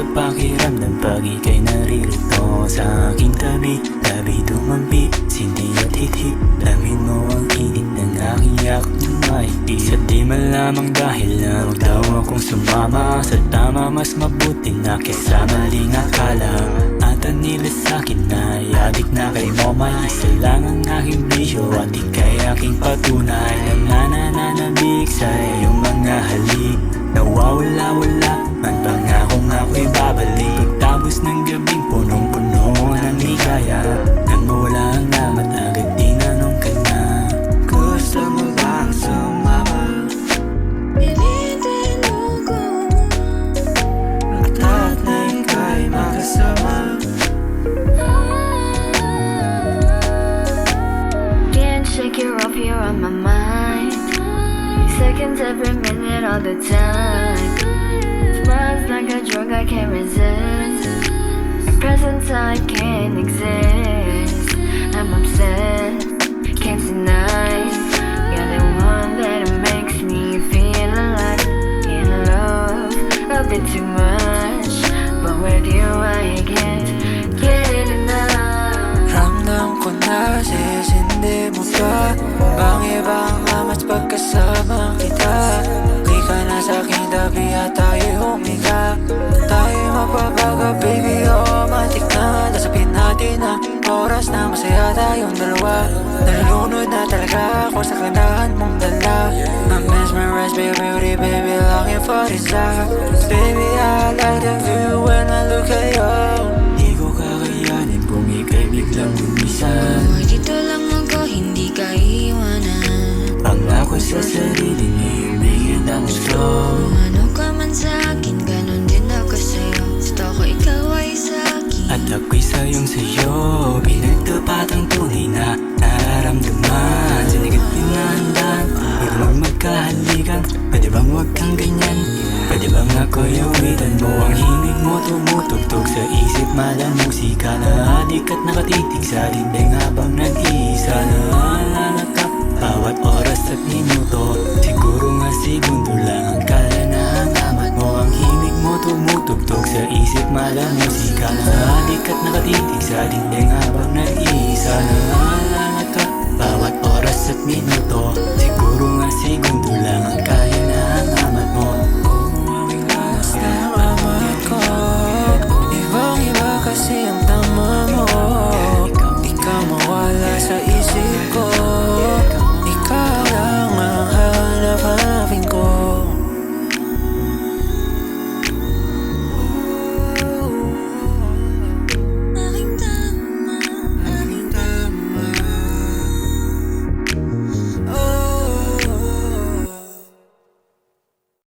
sa pakiramdam pag ika'y naririto sa aking tabi. Tabi tumampi, sindi at hit-hit. Lamin mo ang init ng aking yak ng maiti. Sa di malamang dahil na huwag daw akong sumama sa tama, mas mabuti na kesa maling akala. At nila sa'kin na adik na kay mo. May isa lang ang aking bisyo at ika'y aking patunay na nananabik sa iyong mga halik. Nawawala-wala man pangakong ako'y babalik. Pagtapos ng gabing punong-puno ng ligaya, nang mawala ang lamat agad tinanong ka na, gusto mo bang sumama? Pinitinong ko At na ika'y makasama. Can't shake you off, you're on my mind. Seconds every minute all the time. Smiles like a drug I can't resist. Presence I can't exist. I'm obsessed, can't deny. You're the one that makes me feel alive. In love, a bit too much, but with you I can't get enough. Ramdam ko na sisindi mo pa. Bang ibang amas pagkasama kita. Di ka na sa'king tabi at tayo humiga. Tayo mapapaga baby, oh matik na. Nasapin natin na oras na masaya tayong dalawa. Nalulunod na talaga ako sa kandahan mong dala. I'm mesmerized by your beauty baby, longing for this love. Baby I like the view when I look at you. Di ko kakayanin kung ika'y biglang gumisan. Kung dito lang ako, hindi ka iwanan. Pangako sa sarili niya, humingin ang gusto. Kung ano ka man sa akin, ganon din ako sa'yo. Gusto ko ikaw ay sa'kin. At ako'y sayong sa'yo, pinagtapat ang tunay na nararamdaman. Sa ligat pinahandaan, pwede bang magkahalikan? Pwede bang huwag kang ganyan? Pwede bang ako'y awitan mo? Ang himig mo tumutugtog sa isip, malang musika na adik at nakatitig sa dinding habang nag-iisa. Naalala ka bawat oras at minuto, siguro nga segundo lang ang kala na ang amat mo. Ang himig mo tumutugtog sa isip, malang musika na adik at nakatitig sa dinding habang nag-iisa. Naalala ka bawat oras at minuto, siguro nga segundo lang ang kaya